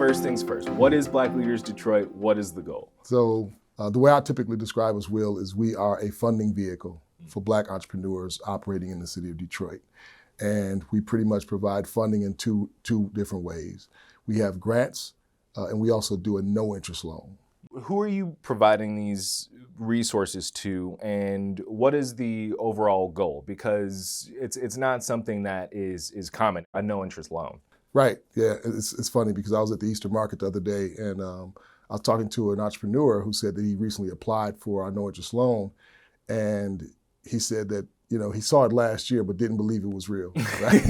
first things first. What is Black Leaders Detroit? What is the goal? So the way I typically describe us, Will, is we are a funding vehicle for Black entrepreneurs operating in the city of Detroit. And we pretty much provide funding in two different ways. We have grants, and we also do a no interest loan. Who are you providing these resources to, and what is the overall goal? Because it's not something that is common, a no interest loan. Right, yeah, it's funny because I was at the Eastern Market the other day, and I was talking to an entrepreneur who said that he recently applied for our no interest loan, and he said that he saw it last year but didn't believe it was real, right?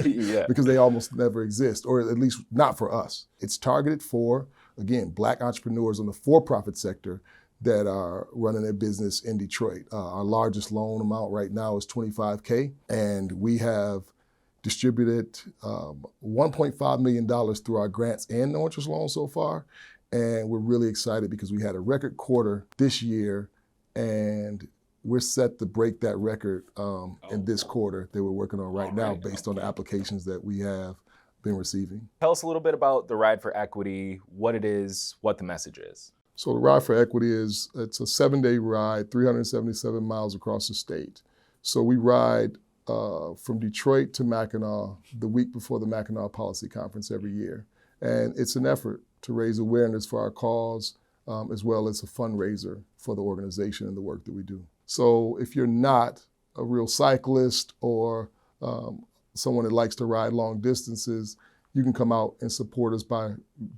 Yeah. Because they almost never exist, or at least not for us. It's targeted for, again, Black entrepreneurs in the for-profit sector that are running their business in Detroit. Our largest loan amount right now is $25K, and we have distributed $1.5 million through our grants and no interest loans so far. And we're really excited because we had a record quarter this year, and we're set to break that record in this quarter that we're working on right now based on the applications that we have been receiving. Tell us a little bit about the Ride for Equity, what it is, what the message is. So the Ride for Equity it's a 7-day ride, 377 miles across the state. So we ride from Detroit to Mackinaw the week before the Mackinaw Policy Conference every year. And it's an effort to raise awareness for our cause, as well as a fundraiser for the organization and the work that we do. So if you're not a real cyclist or someone that likes to ride long distances, you can come out and support us by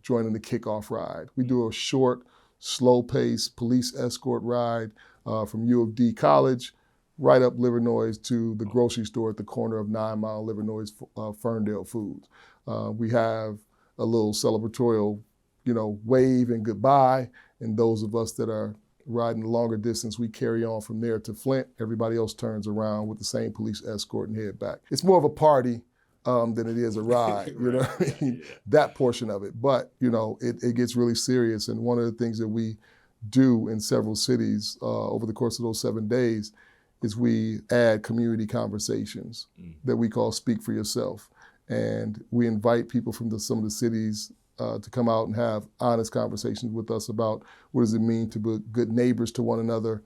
joining the kickoff ride. We do a short, slow-paced police escort ride from U of D College right up Livernois to the grocery store at the corner of 9 Mile Livernois Ferndale Foods. We have a little celebratorial, wave and goodbye, and those of us that are riding the longer distance, we carry on from there to Flint. Everybody else turns around with the same police escort and head back. It's more of a party than it is a ride, you know what I mean? That portion of it. But, it gets really serious. And one of the things that we do in several cities over the course of those 7 days is we add community conversations that we call Speak for Yourself. And we invite people from some of the cities to come out and have honest conversations with us about what does it mean to be good neighbors to one another,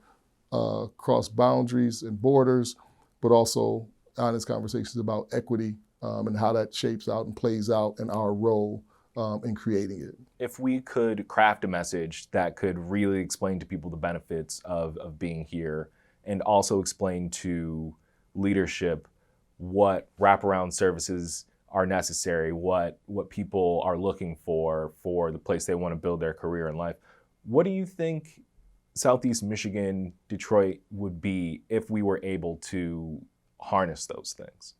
cross boundaries and borders, but also honest conversations about equity and how that shapes out and plays out in our role in creating it. If we could craft a message that could really explain to people the benefits of being here and also explain to leadership what wraparound services are necessary, what people are looking for the place they want to build their career in life. What do you think Southeast Michigan, Detroit would be if we were able to harness those things?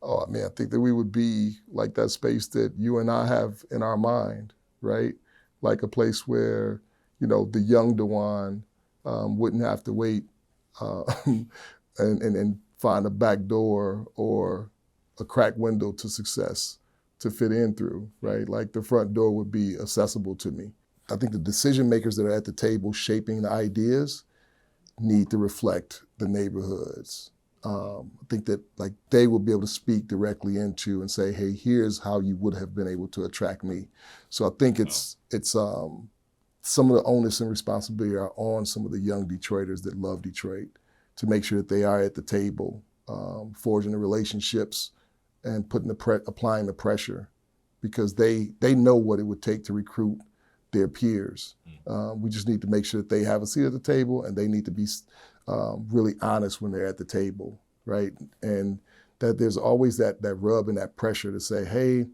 Oh, I think that we would be like that space that you and I have in our mind, right? Like a place where, the young Dwan wouldn't have to wait and find a back door or a cracked window to success to fit in through, right? Like the front door would be accessible to me. I think the decision makers that are at the table shaping the ideas need to reflect the neighborhoods. I think that they will be able to speak directly into and say, hey, here's how you would have been able to attract me. So I think it's some of the onus and responsibility are on some of the young Detroiters that love Detroit to make sure that they are at the table, forging the relationships and applying the pressure, because they know what it would take to recruit their peers. We just need to make sure that they have a seat at the table, and they need to be really honest when they're at the table, right? And that there's always that rub and that pressure to say, hey,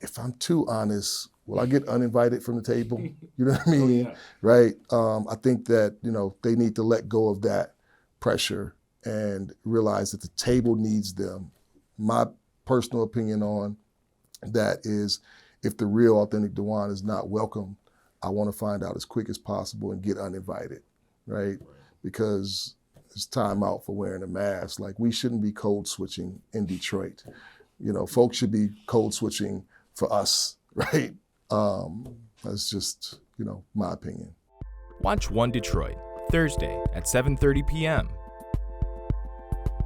if I'm too honest, will I get uninvited from the table? You know what I mean? Oh, yeah. Right? I think that, they need to let go of that pressure and realize that the table needs them. My personal opinion on that is, if the real authentic Dwan is not welcome, I want to find out as quick as possible and get uninvited, right? Because it's time out for wearing a mask. We shouldn't be code switching in Detroit. Folks should be code switching for us, right? That's just, my opinion. Watch One Detroit, Thursday at 7:30 p.m.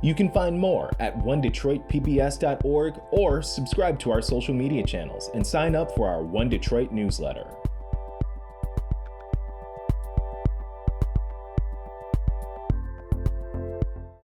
You can find more at onedetroitpbs.org or subscribe to our social media channels and sign up for our One Detroit newsletter.